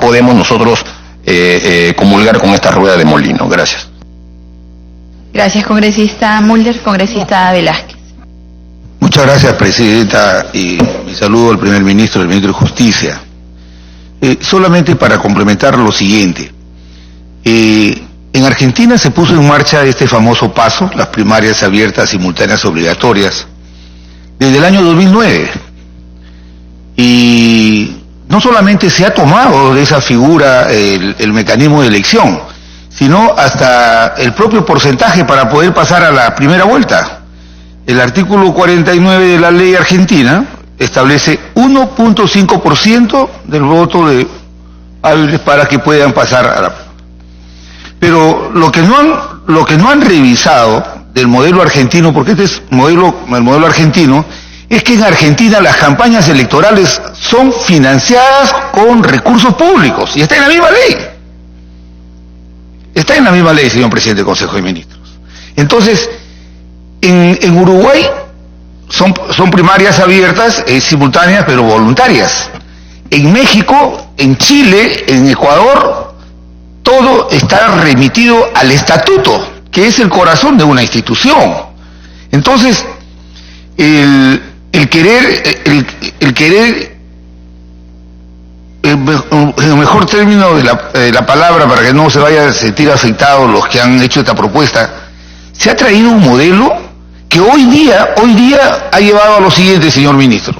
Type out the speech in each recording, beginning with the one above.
podemos nosotros comulgar con esta rueda de molino. Gracias. Gracias, congresista Mulder. Congresista Velázquez. Muchas gracias, presidenta, y mi saludo al primer ministro y al ministro de Justicia. Solamente para complementar lo siguiente. En Argentina se puso en marcha este famoso paso, las primarias abiertas, simultáneas, obligatorias, desde el año 2009. Y no solamente se ha tomado de esa figura el mecanismo de elección, sino hasta el propio porcentaje para poder pasar a la primera vuelta. El artículo 49 de la ley argentina establece 1.5% del voto de hábiles para que puedan pasar a la... Pero lo que no han revisado del modelo argentino, porque este es el modelo argentino, es que en Argentina las campañas electorales son financiadas con recursos públicos, y está en la misma ley. Está en la misma ley, señor presidente del Consejo de Ministros. Entonces, en Uruguay son primarias abiertas, simultáneas, pero voluntarias. En México, en Chile, en Ecuador, todo está remitido al estatuto, que es el corazón de una institución. Entonces, el mejor término de la palabra, para que no se vayan a sentir afectados los que han hecho esta propuesta, se ha traído un modelo que hoy día ha llevado a lo siguiente, señor ministro: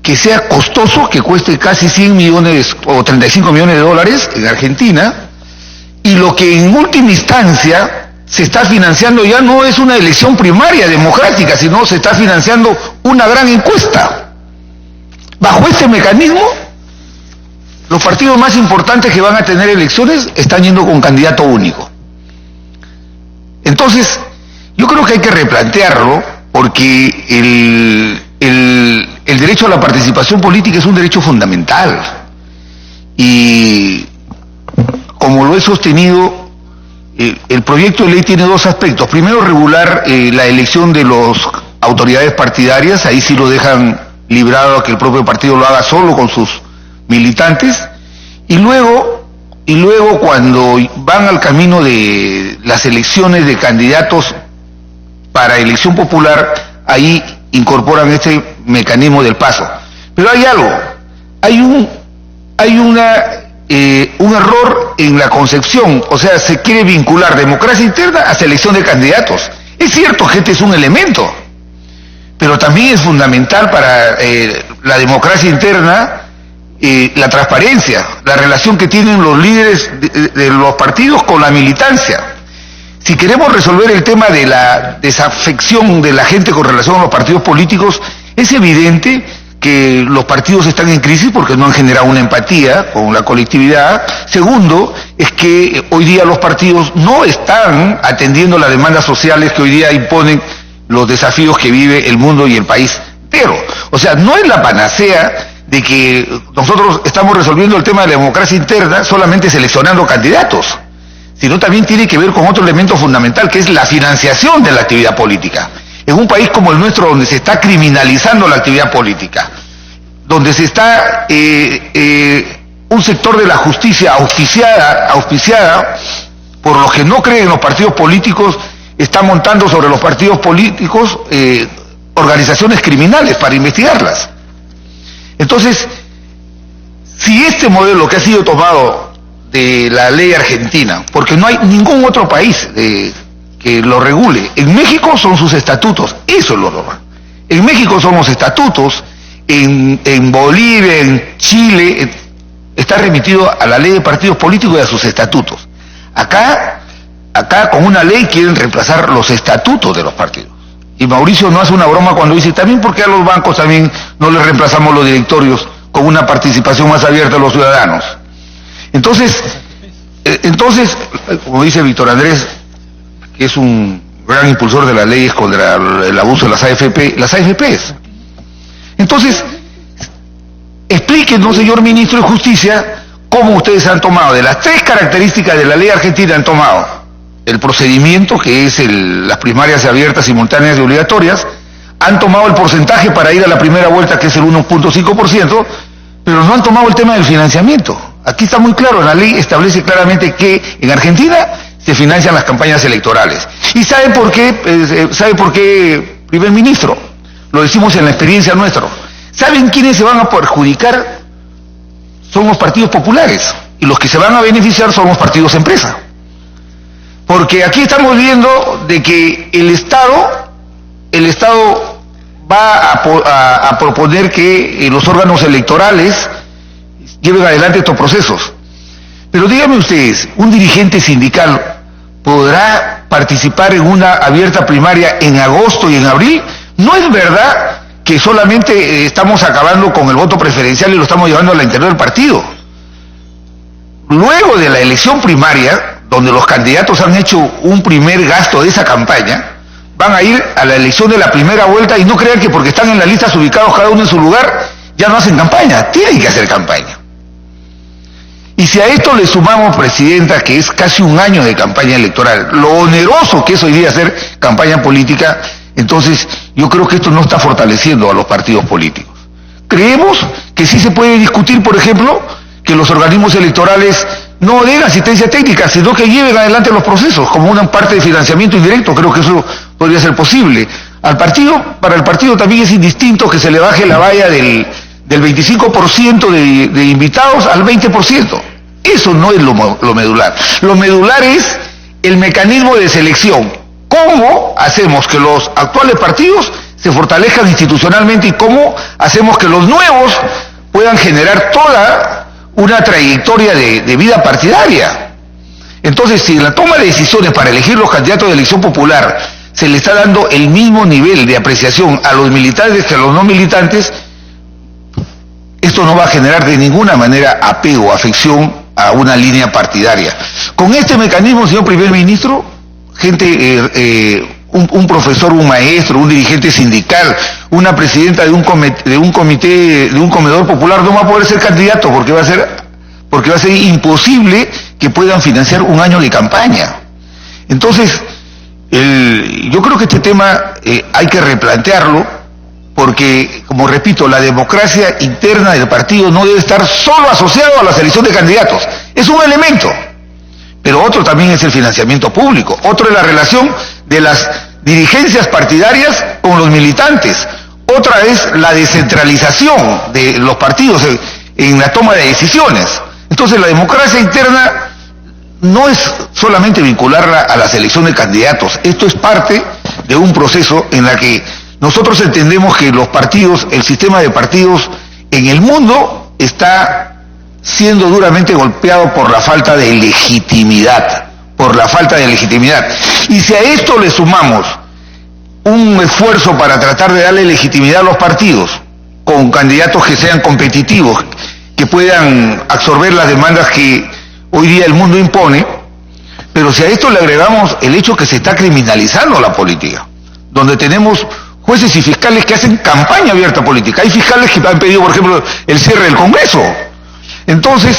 que sea costoso, que cueste casi 100 millones o 35 millones de dólares en Argentina, y lo que en última instancia se está financiando ya no es una elección primaria democrática, sino se está financiando una gran encuesta. Bajo este mecanismo, los partidos más importantes que van a tener elecciones están yendo con candidato único. Entonces, yo creo que hay que replantearlo, porque el derecho a la participación política es un derecho fundamental. Y como lo he sostenido, el proyecto de ley tiene dos aspectos. Primero, regular la elección de las autoridades partidarias. Ahí sí lo dejan librado a que el propio partido lo haga solo con sus militantes. Y luego cuando van al camino de las elecciones de candidatos para elección popular, ahí incorporan este mecanismo del paso. Pero hay algo, hay un error en la concepción. O sea, se quiere vincular democracia interna a selección de candidatos. Es cierto que este es un elemento, pero también es fundamental para la democracia interna la transparencia, la relación que tienen los líderes de los partidos con la militancia. Si queremos resolver el tema de la desafección de la gente con relación a los partidos políticos, es evidente que los partidos están en crisis porque no han generado una empatía con la colectividad. Segundo, es que hoy día los partidos no están atendiendo las demandas sociales que hoy día imponen los desafíos que vive el mundo y el país entero. O sea, no es la panacea de que nosotros estamos resolviendo el tema de la democracia interna solamente seleccionando candidatos, sino también tiene que ver con otro elemento fundamental, que es la financiación de la actividad política. En un país como el nuestro, donde se está criminalizando la actividad política, donde se está un sector de la justicia auspiciada por los que no creen en los partidos políticos, está montando sobre los partidos políticos organizaciones criminales para investigarlas. Entonces, si este modelo que ha sido tomado de la ley argentina, porque no hay ningún otro país que lo regule. En México son sus estatutos, eso es lo normal. En México son los estatutos, en Bolivia, en Chile, está remitido a la ley de partidos políticos y a sus estatutos. Acá con una ley quieren reemplazar los estatutos de los partidos. Y Mauricio no hace una broma cuando dice, también porque a los bancos también no les reemplazamos los directorios con una participación más abierta de los ciudadanos. Entonces, como dice Víctor Andrés, que es un gran impulsor de las leyes contra el abuso de las AFPs. Entonces, explíquenos, señor ministro de Justicia, cómo ustedes han tomado, de las tres características de la ley argentina, han tomado el procedimiento, que es las primarias abiertas, simultáneas y obligatorias, han tomado el porcentaje para ir a la primera vuelta, que es el 1.5%, pero no han tomado el tema del financiamiento. Aquí está muy claro, la ley establece claramente que en Argentina se financian las campañas electorales. ¿Y sabe por qué? ¿Sabe por qué, primer ministro? Lo decimos en la experiencia nuestra. ¿Saben quiénes se van a perjudicar? Son los partidos populares. Y los que se van a beneficiar son los partidos empresa. Porque aquí estamos viendo de que el Estado va a proponer que los órganos electorales lleven adelante estos procesos. Pero díganme ustedes, ¿un dirigente sindical podrá participar en una abierta primaria en agosto y en abril? No es verdad que solamente estamos acabando con el voto preferencial y lo estamos llevando al interior del partido. Luego de la elección primaria, donde los candidatos han hecho un primer gasto de esa campaña, van a ir a la elección de la primera vuelta y no crean que porque están en las listas ubicados cada uno en su lugar, ya no hacen campaña, tienen que hacer campaña. Y si a esto le sumamos, Presidenta, que es casi un año de campaña electoral, lo oneroso que es hoy día hacer campaña política, entonces yo creo que esto no está fortaleciendo a los partidos políticos. Creemos que sí se puede discutir, por ejemplo, que los organismos electorales no den asistencia técnica, sino que lleven adelante los procesos como una parte de financiamiento indirecto. Creo que eso podría ser posible. Para el partido también es indistinto que se le baje la valla del 25% de invitados al 20%. Eso no es lo medular. Lo medular es el mecanismo de selección. ¿Cómo hacemos que los actuales partidos se fortalezcan institucionalmente y cómo hacemos que los nuevos puedan generar toda una trayectoria de vida partidaria? Entonces, si en la toma de decisiones para elegir los candidatos de elección popular se le está dando el mismo nivel de apreciación a los militantes que a los no militantes, esto no va a generar de ninguna manera apego, afección a una línea partidaria. Con este mecanismo, señor primer ministro, un profesor, un maestro, un dirigente sindical, una presidenta de un comité, de un comedor popular no va a poder ser candidato porque va a ser imposible que puedan financiar un año de campaña. Entonces, yo creo que este tema hay que replantearlo porque, como repito, la democracia interna del partido no debe estar solo asociado a la selección de candidatos. Es un elemento. Pero otro también es el financiamiento público, otro es la relación de las dirigencias partidarias con los militantes, otra es la descentralización de los partidos en la toma de decisiones. Entonces la democracia interna no es solamente vincularla a la selección de candidatos, esto es parte de un proceso en la que nosotros entendemos que los partidos, el sistema de partidos en el mundo está siendo duramente golpeado por la falta de legitimidad, Y si a esto le sumamos un esfuerzo para tratar de darle legitimidad a los partidos, con candidatos que sean competitivos, que puedan absorber las demandas que hoy día el mundo impone, pero si a esto le agregamos el hecho que se está criminalizando la política, donde tenemos jueces y fiscales que hacen campaña abierta política, hay fiscales que han pedido, por ejemplo, el cierre del Congreso. Entonces,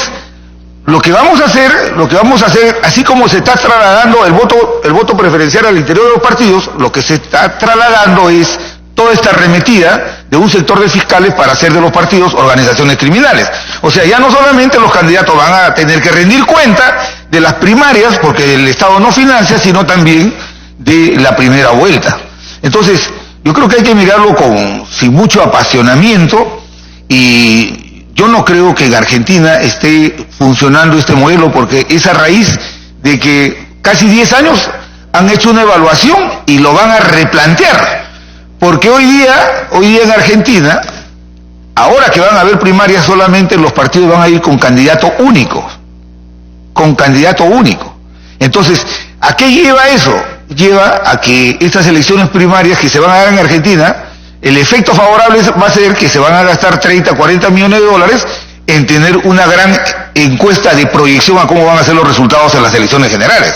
lo que vamos a hacer, así como se está trasladando el voto preferencial al interior de los partidos, lo que se está trasladando es toda esta arremetida de un sector de fiscales para hacer de los partidos organizaciones criminales. O sea, ya no solamente los candidatos van a tener que rendir cuenta de las primarias, porque el Estado no financia, sino también de la primera vuelta. Entonces, yo creo que hay que mirarlo sin mucho apasionamiento, y yo no creo que en Argentina esté funcionando este modelo, porque es a raíz de que casi 10 años han hecho una evaluación y lo van a replantear. Porque hoy día en Argentina, ahora que van a haber primarias, solamente los partidos van a ir con candidato único. Entonces, ¿a qué lleva eso? Lleva a que estas elecciones primarias que se van a dar en Argentina, el efecto favorable va a ser que se van a gastar 30, 40 millones de dólares en tener una gran encuesta de proyección a cómo van a ser los resultados en las elecciones generales.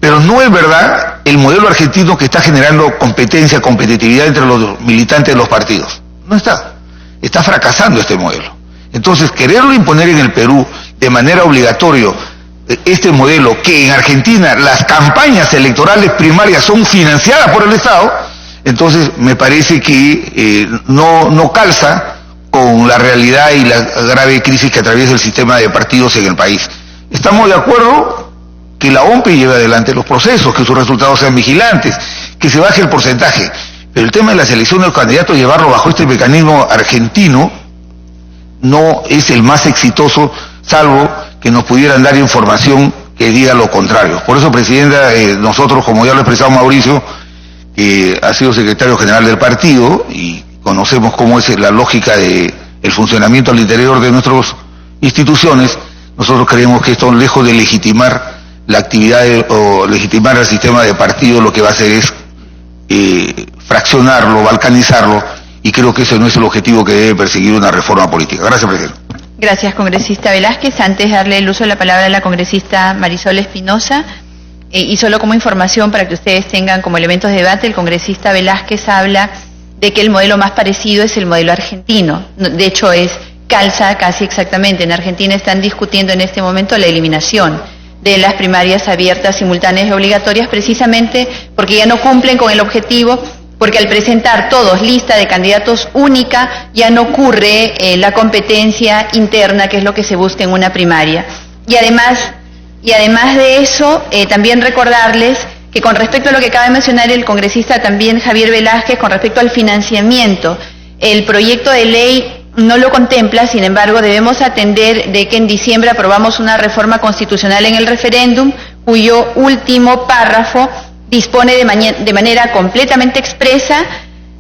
Pero no es verdad el modelo argentino que está generando competitividad entre los militantes de los partidos. No está. Está fracasando este modelo. Entonces, quererlo imponer en el Perú de manera obligatoria, este modelo, que en Argentina las campañas electorales primarias son financiadas por el Estado, entonces me parece que no calza con la realidad y la grave crisis que atraviesa el sistema de partidos en el país. Estamos de acuerdo que la OMPE lleve adelante los procesos, que sus resultados sean vigilantes, que se baje el porcentaje. Pero el tema de la selección de los candidatos, llevarlo bajo este mecanismo argentino, no es el más exitoso, salvo que nos pudieran dar información que diga lo contrario. Por eso, Presidenta, nosotros, como ya lo ha expresado Mauricio, que ha sido secretario general del partido, y conocemos cómo es la lógica de el funcionamiento al interior de nuestras instituciones, nosotros creemos que esto, lejos de legitimar la actividad o legitimar el sistema de partido, lo que va a hacer es fraccionarlo, balcanizarlo, y creo que ese no es el objetivo que debe perseguir una reforma política. Gracias, Presidente. Gracias, congresista Velázquez. Antes de darle el uso de la palabra a la congresista Marisol Espinosa, y solo como información para que ustedes tengan como elementos de debate, el congresista Velázquez habla de que el modelo más parecido es el modelo argentino. De hecho, calza casi exactamente. En Argentina están discutiendo en este momento la eliminación de las primarias abiertas, simultáneas y obligatorias, precisamente porque ya no cumplen con el objetivo, porque al presentar todos lista de candidatos única, ya no ocurre la competencia interna, que es lo que se busca en una primaria. Y además de eso, también recordarles que con respecto a lo que acaba de mencionar el congresista también Javier Velázquez, con respecto al financiamiento, el proyecto de ley no lo contempla. Sin embargo, debemos atender de que en diciembre aprobamos una reforma constitucional en el referéndum, cuyo último párrafo dispone de manera completamente expresa,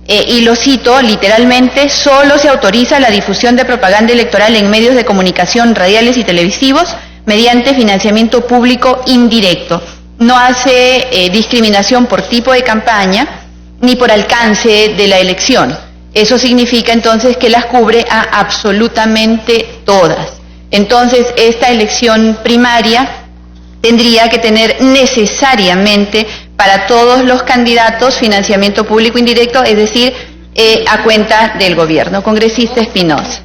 y lo cito literalmente: solo se autoriza la difusión de propaganda electoral en medios de comunicación radiales y televisivos mediante financiamiento público indirecto. No hace discriminación por tipo de campaña ni por alcance de la elección. Eso significa entonces que las cubre a absolutamente todas. Entonces, esta elección primaria tendría que tener necesariamente para todos los candidatos financiamiento público indirecto, es decir, a cuenta del gobierno. Congresista Espinosa.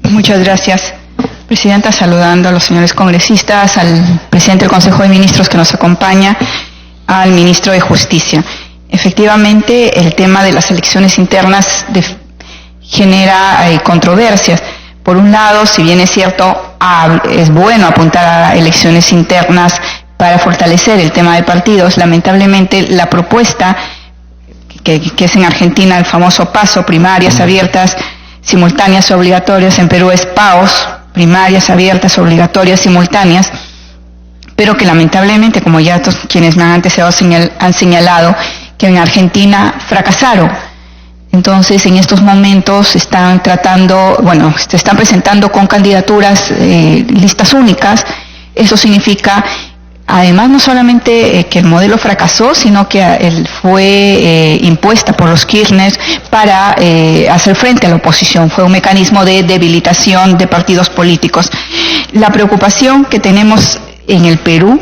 Muchas gracias, Presidenta. Saludando a los señores congresistas, al presidente del Consejo de Ministros que nos acompaña, al ministro de Justicia. Efectivamente, el tema de las elecciones internas genera controversias. Por un lado, si bien es cierto, es bueno apuntar a elecciones internas para fortalecer el tema de partidos, lamentablemente la propuesta que es en Argentina el famoso PASO, primarias abiertas, simultáneas obligatorias, en Perú es PAOS, primarias abiertas, obligatorias, simultáneas, pero que lamentablemente, como ya quienes me han antecedido han señalado, que en Argentina fracasaron. Entonces, en estos momentos se están presentando con candidaturas, listas únicas. Eso significa, además, no solamente que el modelo fracasó, sino que fue impuesta por los Kirchner para hacer frente a la oposición. Fue un mecanismo de debilitación de partidos políticos. La preocupación que tenemos en el Perú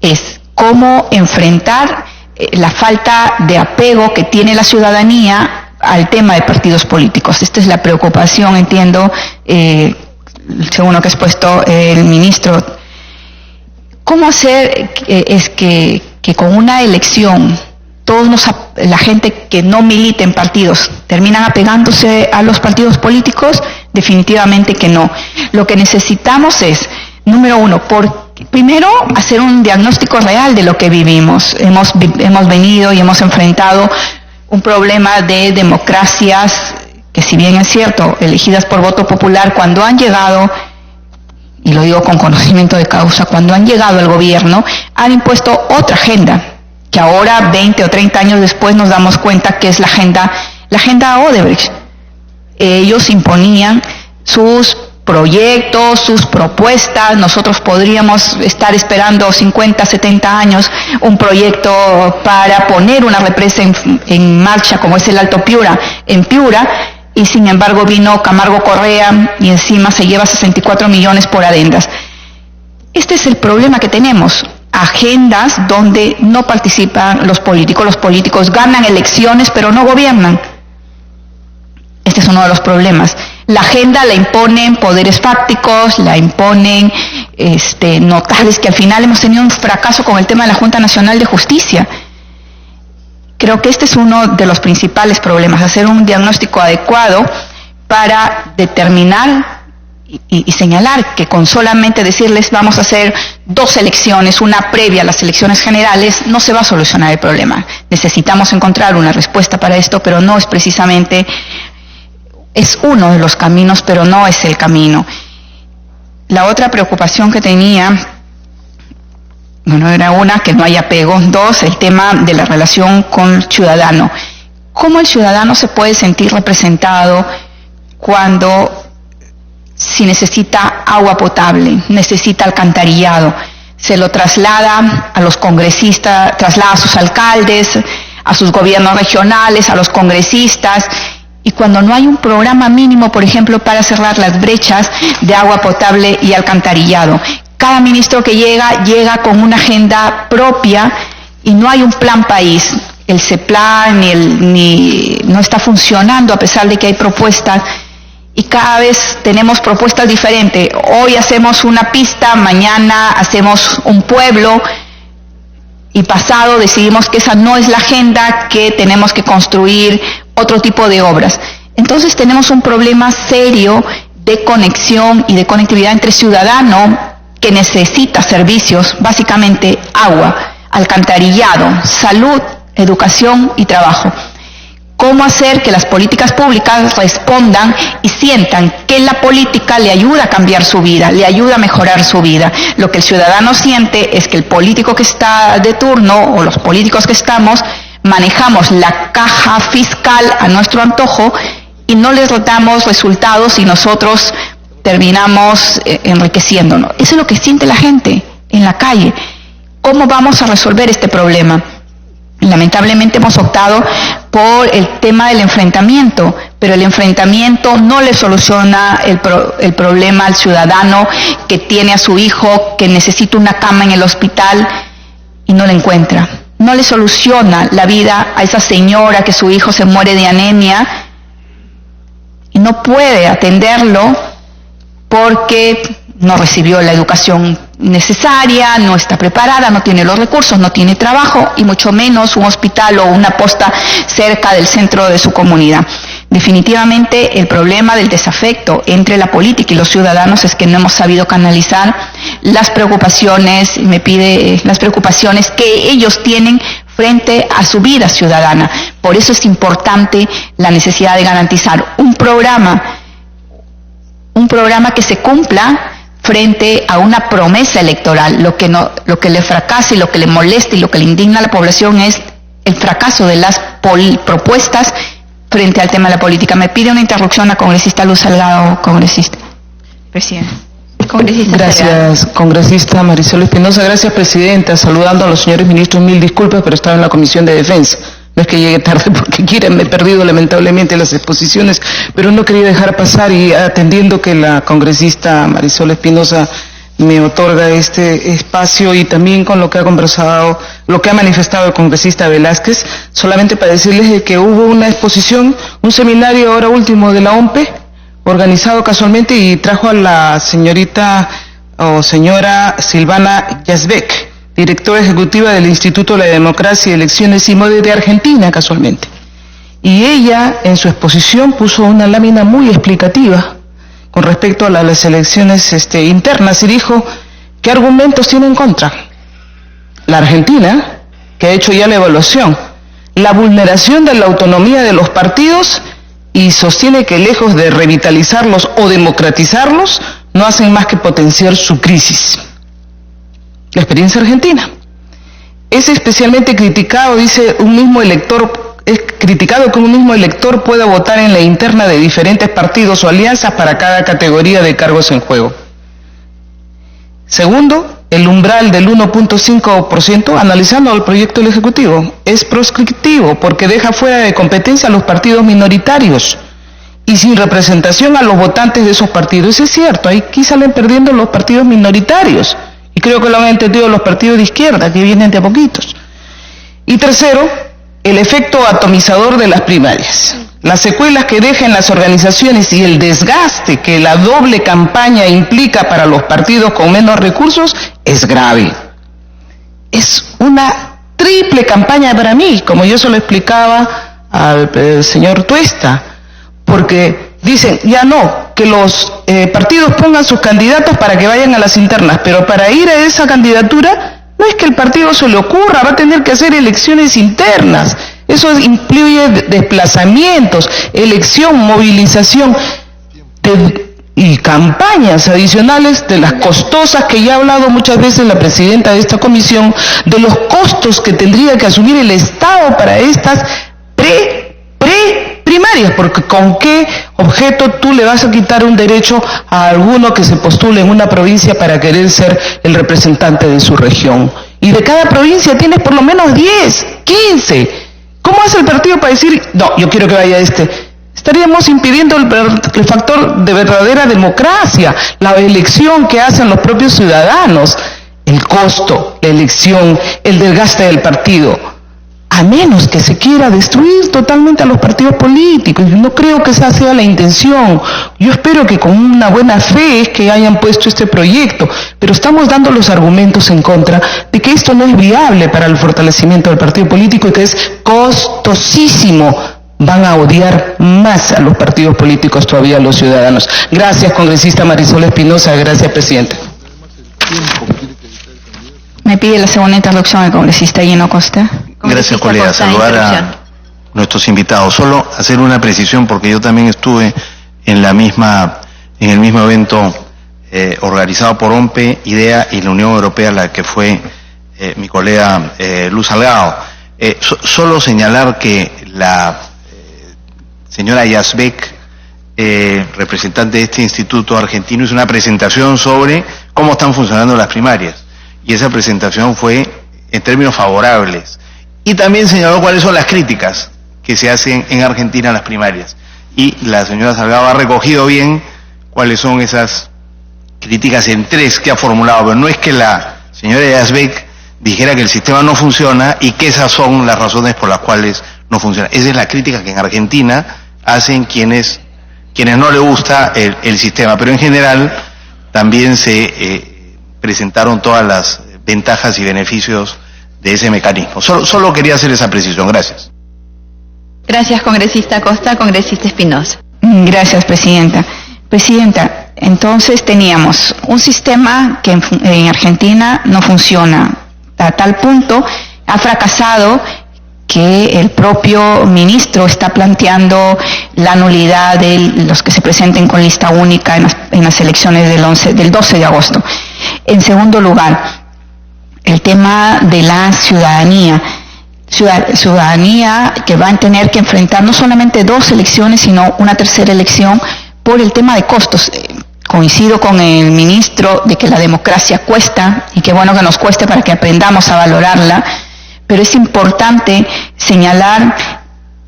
es cómo enfrentar la falta de apego que tiene la ciudadanía al tema de partidos políticos. Esta es la preocupación, entiendo, según lo que ha expuesto el ministro. ¿Cómo hacer que con una elección la gente que no milita en partidos terminan apegándose a los partidos políticos? Definitivamente que no. Lo que necesitamos es, número uno, primero hacer un diagnóstico real de lo que vivimos. Hemos venido y hemos enfrentado un problema de democracias que, si bien es cierto, elegidas por voto popular, cuando han llegado, y lo digo con conocimiento de causa, cuando han llegado al gobierno, han impuesto otra agenda, que ahora, 20 o 30 años después, nos damos cuenta que es la agenda Odebrecht. Ellos imponían sus proyectos, sus propuestas. Nosotros podríamos estar esperando 50, 70 años un proyecto para poner una represa en marcha, como es el Alto Piura, en Piura, y sin embargo vino Camargo Correa y encima se lleva 64 millones por adendas. Este es el problema que tenemos. Agendas donde no participan los políticos ganan elecciones pero no gobiernan. Este es uno de los problemas. La agenda la imponen poderes fácticos, la imponen notables, que al final hemos tenido un fracaso con el tema de la Junta Nacional de Justicia. Creo que este es uno de los principales problemas, hacer un diagnóstico adecuado para determinar y señalar que con solamente decirles vamos a hacer 2 elecciones, una previa a las elecciones generales, no se va a solucionar el problema. Necesitamos encontrar una respuesta para esto, pero no es precisamente, es uno de los caminos, pero no es el camino. La otra preocupación que tenía, bueno, era una, que no haya apego. 2, el tema de la relación con el ciudadano. ¿Cómo el ciudadano se puede sentir representado cuando, si necesita agua potable, necesita alcantarillado, se lo traslada a los congresistas, traslada a sus alcaldes, a sus gobiernos regionales, a los congresistas, y cuando no hay un programa mínimo, por ejemplo, para cerrar las brechas de agua potable y alcantarillado? Cada ministro que llega con una agenda propia y no hay un plan país. El CEPLAN no está funcionando a pesar de que hay propuestas, y cada vez tenemos propuestas diferentes. Hoy hacemos una pista, mañana hacemos un pueblo, y pasado decidimos que esa no es la agenda, que tenemos que construir otro tipo de obras. Entonces tenemos un problema serio de conexión y de conectividad entre ciudadano que necesita servicios, básicamente agua, alcantarillado, salud, educación y trabajo. ¿Cómo hacer que las políticas públicas respondan y sientan que la política le ayuda a cambiar su vida, le ayuda a mejorar su vida? Lo que el ciudadano siente es que el político que está de turno, o los políticos que estamos, manejamos la caja fiscal a nuestro antojo y no les damos resultados, y nosotros terminamos enriqueciéndonos. Eso es lo que siente la gente en la calle. ¿Cómo vamos a resolver este problema? Lamentablemente hemos optado por el tema del enfrentamiento, pero el enfrentamiento no le soluciona el problema al ciudadano que tiene a su hijo, que necesita una cama en el hospital y no la encuentra. No le soluciona la vida a esa señora que su hijo se muere de anemia y no puede atenderlo porque no recibió la educación necesaria, no está preparada, no tiene los recursos, no tiene trabajo, y mucho menos un hospital o una posta cerca del centro de su comunidad. Definitivamente el problema del desafecto entre la política y los ciudadanos es que no hemos sabido canalizar las preocupaciones, las preocupaciones que ellos tienen frente a su vida ciudadana. Por eso es importante la necesidad de garantizar un programa que se cumpla frente a una promesa electoral. Lo que le fracasa y lo que le molesta y lo que le indigna a la población es el fracaso de las propuestas frente al tema de la política. Me pide una interrupción la congresista Luz Salgado, congresista. Presidente. Congresista Gracias, Salgado. Congresista Marisol Espinosa. Gracias, presidenta. Saludando a los señores ministros, mil disculpas, pero estaba en la Comisión de Defensa. No es que llegue tarde porque me he perdido lamentablemente las exposiciones, pero no quería dejar pasar, y atendiendo que la congresista Marisol Espinosa me otorga este espacio, y también con lo que ha conversado, lo que ha manifestado el congresista Velázquez, solamente para decirles que hubo una exposición, un seminario ahora último de la OMPE, organizado casualmente, y trajo a la señora Silvana Yazbek, directora ejecutiva del Instituto de la Democracia, Elecciones y Modes de Argentina, casualmente. Y ella, en su exposición, puso una lámina muy explicativa con respecto a las elecciones internas, y dijo qué argumentos tiene en contra la Argentina, que ha hecho ya la evaluación, la vulneración de la autonomía de los partidos, y sostiene que lejos de revitalizarlos o democratizarlos, no hacen más que potenciar su crisis. La experiencia argentina es especialmente criticado, dice un mismo elector, es criticado que un mismo elector pueda votar en la interna de diferentes partidos o alianzas para cada categoría de cargos en juego. Segundo, el umbral del 1.5%, analizando el proyecto del Ejecutivo, es proscriptivo porque deja fuera de competencia a los partidos minoritarios y sin representación a los votantes de esos partidos. Es cierto, aquí salen perdiendo los partidos minoritarios, y creo que lo han entendido los partidos de izquierda, que vienen de a poquitos. Y tercero, el efecto atomizador de las primarias. Las secuelas que dejan las organizaciones y el desgaste que la doble campaña implica para los partidos con menos recursos es grave. Es una triple campaña para mí, como yo se lo explicaba al señor Tuesta, porque dicen, ya no, que los partidos pongan sus candidatos para que vayan a las internas, pero para ir a esa candidatura no es que el partido se le ocurra, va a tener que hacer elecciones internas. Eso incluye desplazamientos, elección, movilización y campañas adicionales de las costosas que ya ha hablado muchas veces la presidenta de esta comisión, de los costos que tendría que asumir el Estado para estas primarias, porque ¿con qué objeto tú le vas a quitar un derecho a alguno que se postule en una provincia para querer ser el representante de su región? Y de cada provincia tienes por lo menos 10, 15. ¿Cómo hace el partido para decir, no, yo quiero que vaya este? Estaríamos impidiendo el factor de verdadera democracia, la elección que hacen los propios ciudadanos, el costo, la elección, el desgaste del partido. A menos que se quiera destruir totalmente a los partidos políticos. No creo que esa sea la intención. Yo espero que con una buena fe es que hayan puesto este proyecto, pero estamos dando los argumentos en contra de que esto no es viable para el fortalecimiento del partido político y que es costosísimo. Van a odiar más a los partidos políticos todavía a los ciudadanos. Gracias, congresista Marisol Espinosa. Gracias, presidente. Me pide la segunda interrupción el congresista Gino Costa. Gracias, colega. Saludar a nuestros invitados. Solo hacer una precisión, porque yo también estuve en el mismo evento organizado por OMPE, IDEA y la Unión Europea, la que fue mi colega Luz Salgado. Solo señalar que la señora Yazbek, representante de este instituto argentino, hizo una presentación sobre cómo están funcionando las primarias. Y esa presentación fue en términos favorables. Y también señaló cuáles son las críticas que se hacen en Argentina a las primarias. Y la señora Salgado ha recogido bien cuáles son esas críticas en tres que ha formulado. Pero no es que la señora Yazbek dijera que el sistema no funciona y que esas son las razones por las cuales no funciona. Esa es la crítica que en Argentina hacen quienes no le gusta el sistema. Pero en general también se presentaron todas las ventajas y beneficios de ese mecanismo. Solo quería hacer esa precisión. Gracias. Gracias, congresista Costa. Congresista Espinosa. Gracias, presidenta. Presidenta, entonces teníamos un sistema que en Argentina no funciona. A tal punto ha fracasado que el propio ministro está planteando la nulidad de los que se presenten con lista única en las elecciones del 12 de agosto. En segundo lugar, el tema de la ciudadanía que van a tener que enfrentar no solamente 2 elecciones, sino una tercera elección por el tema de costos. Coincido con el ministro de que la democracia cuesta, y qué bueno que nos cueste para que aprendamos a valorarla, pero es importante señalar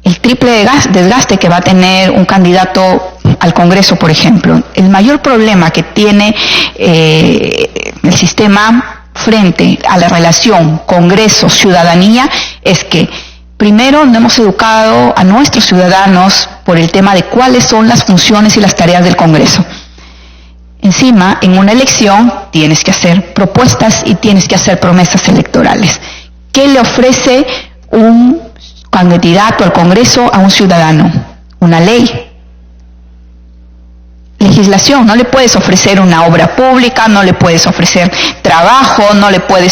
el triple desgaste que va a tener un candidato al Congreso, por ejemplo. El mayor problema que tiene el sistema frente a la relación Congreso-ciudadanía es que primero no hemos educado a nuestros ciudadanos por el tema de cuáles son las funciones y las tareas del Congreso. Encima, en una elección tienes que hacer propuestas y tienes que hacer promesas electorales. ¿Qué le ofrece un candidato al Congreso a un ciudadano? Una ley. Legislación, no le puedes ofrecer una obra pública, no le puedes ofrecer trabajo,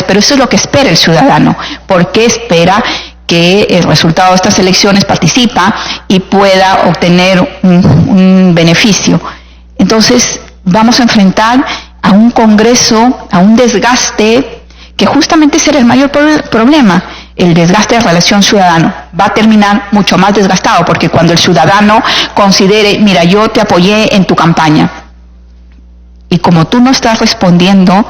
pero eso es lo que espera el ciudadano, porque espera que el resultado de estas elecciones participa y pueda obtener un beneficio. Entonces, vamos a enfrentar a un Congreso, a un desgaste, que justamente ese era el mayor problema. El desgaste de relación ciudadano va a terminar mucho más desgastado, porque cuando el ciudadano considere, mira, yo te apoyé en tu campaña, y como tú no estás respondiendo,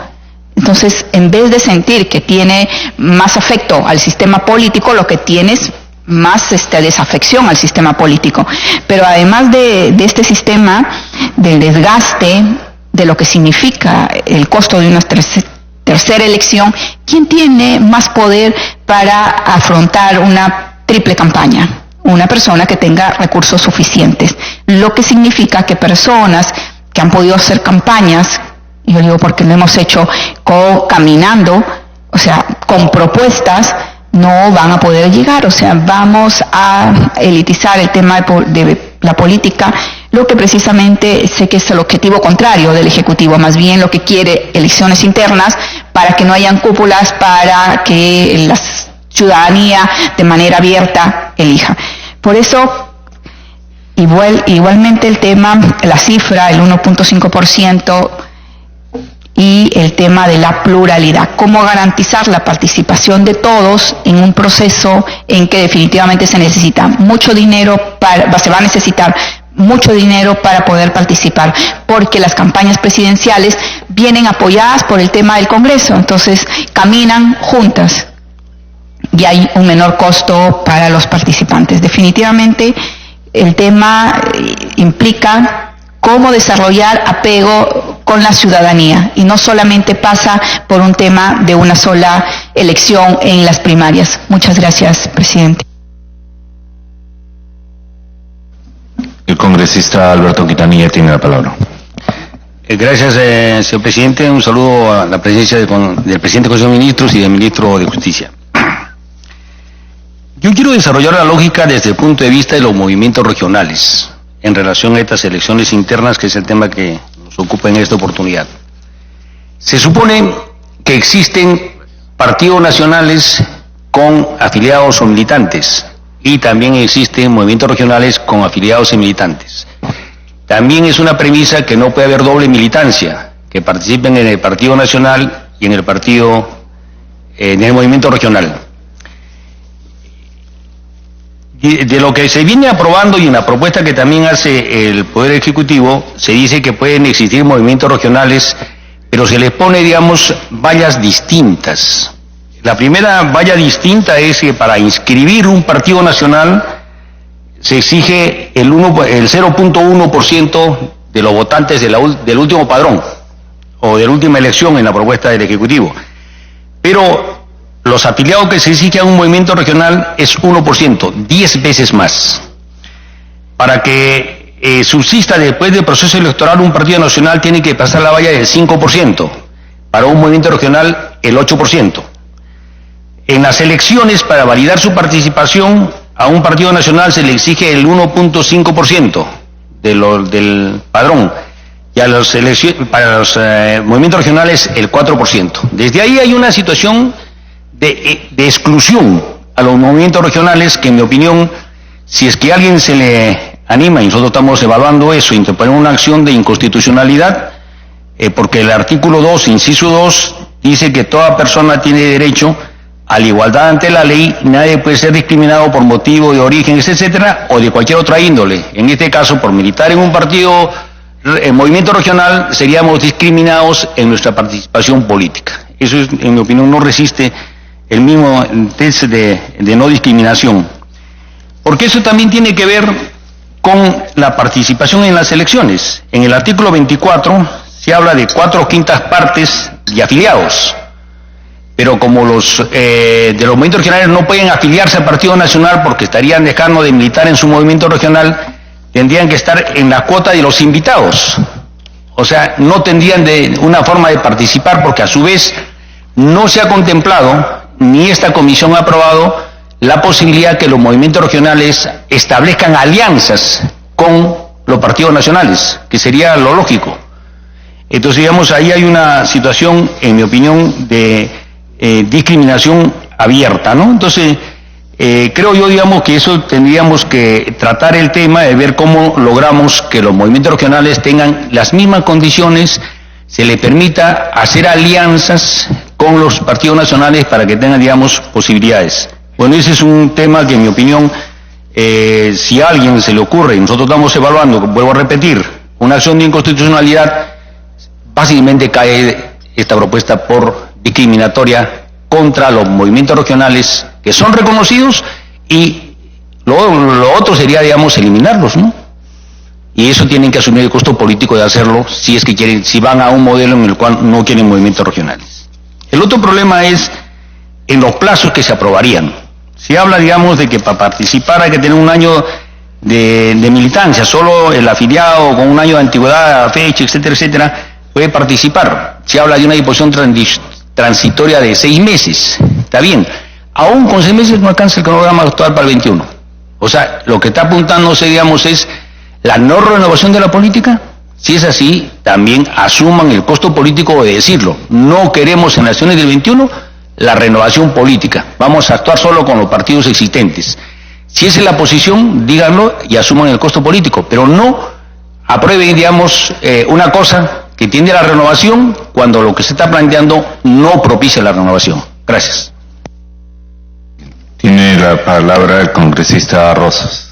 entonces en vez de sentir que tiene más afecto al sistema político, lo que tienes más desafección al sistema político. Pero además de este sistema, del desgaste, de lo que significa el costo de una tercera elección, ¿quién tiene más poder para afrontar una triple campaña? Una persona que tenga recursos suficientes, lo que significa que personas que han podido hacer campañas, yo digo porque lo hemos hecho caminando, o sea, con propuestas, no van a poder llegar. O sea, vamos a elitizar el tema de la política, lo que precisamente sé que es el objetivo contrario del Ejecutivo, más bien lo que quiere elecciones internas para que no hayan cúpulas, para que la ciudadanía de manera abierta elija. Por eso, igualmente el tema, la cifra, el 1.5%, y el tema de la pluralidad, cómo garantizar la participación de todos en un proceso en que definitivamente se necesita mucho dinero, se va a necesitar mucho dinero para poder participar, porque las campañas presidenciales vienen apoyadas por el tema del Congreso, entonces caminan juntas y hay un menor costo para los participantes. Definitivamente el tema implica cómo desarrollar apego con la ciudadanía y no solamente pasa por un tema de una sola elección en las primarias. Muchas gracias, presidente. El congresista Alberto Quintanilla tiene la palabra. Gracias, señor presidente. Un saludo a la presencia del presidente del Consejo de Ministros y del ministro de Justicia. Yo quiero desarrollar la lógica desde el punto de vista de los movimientos regionales en relación a estas elecciones internas, que es el tema que nos ocupa en esta oportunidad. Se supone que existen partidos nacionales con afiliados o militantes y también existen movimientos regionales con afiliados y militantes. También es una premisa que no puede haber doble militancia, que participen en el partido nacional y en el movimiento regional. De lo que se viene aprobando y en la propuesta que también hace el Poder Ejecutivo, se dice que pueden existir movimientos regionales, pero se les pone, digamos, vallas distintas. La primera valla distinta es que para inscribir un partido nacional se exige el 0.1% de los votantes del último padrón o de la última elección en la propuesta del Ejecutivo. Pero los afiliados que se exigen a un movimiento regional es 1%, 10 veces más. Para que subsista después del proceso electoral un partido nacional tiene que pasar la valla del 5%, para un movimiento regional el 8%. En las elecciones, para validar su participación, a un partido nacional se le exige el 1.5% del padrón, y para los movimientos regionales el 4%. Desde ahí hay una situación de exclusión a los movimientos regionales que, en mi opinión, si es que a alguien se le anima, y nosotros estamos evaluando eso, interponer una acción de inconstitucionalidad, porque el artículo 2, inciso 2, dice que toda persona tiene derecho a la igualdad ante la ley, nadie puede ser discriminado por motivo de origen, etcétera, o de cualquier otra índole. En este caso, por militar en un partido, movimiento regional, seríamos discriminados en nuestra participación política. Eso, en mi opinión, no resiste el mismo test de no discriminación. Porque eso también tiene que ver con la participación en las elecciones. En el artículo 24 se habla de 4/5 partes de afiliados. Pero como los de los movimientos regionales no pueden afiliarse al Partido Nacional porque estarían dejando de militar en su movimiento regional, tendrían que estar en la cuota de los invitados. O sea, no tendrían una forma de participar porque a su vez no se ha contemplado, ni esta comisión ha aprobado, la posibilidad que los movimientos regionales establezcan alianzas con los partidos nacionales, que sería lo lógico. Entonces, digamos, ahí hay una situación, en mi opinión, de discriminación abierta, ¿no? Entonces, creo yo, digamos, que eso tendríamos que tratar el tema de ver cómo logramos que los movimientos regionales tengan las mismas condiciones, se les permita hacer alianzas con los partidos nacionales para que tengan, digamos, posibilidades. Bueno, ese es un tema que, en mi opinión, si a alguien se le ocurre, y nosotros estamos evaluando, vuelvo a repetir, una acción de inconstitucionalidad, fácilmente cae esta propuesta por discriminatoria contra los movimientos regionales que son reconocidos, y lo otro sería, digamos, eliminarlos, ¿no? Y eso tienen que asumir el costo político de hacerlo si es que quieren, si van a un modelo en el cual no quieren movimientos regionales. El otro problema es en los plazos que se aprobarían. Se habla, digamos, de que para participar hay que tener un año de militancia, solo el afiliado con un año de antigüedad, fecha, etcétera, etcétera, puede participar. Se habla de una disposición transitoria de 6 meses, está bien. aún con 6 meses no alcanza el cronograma actual para el 21. O sea, lo que está apuntándose, digamos, es la no renovación de la política. Si es así, también asuman el costo político de decirlo. No queremos en las elecciones del 21 la renovación política. Vamos a actuar solo con los partidos existentes. Si esa es la posición, díganlo y asuman el costo político, pero no aprueben, digamos, una cosa que tiende a la renovación cuando lo que se está planteando no propicia la renovación. Gracias. Tiene la palabra el congresista Rosas.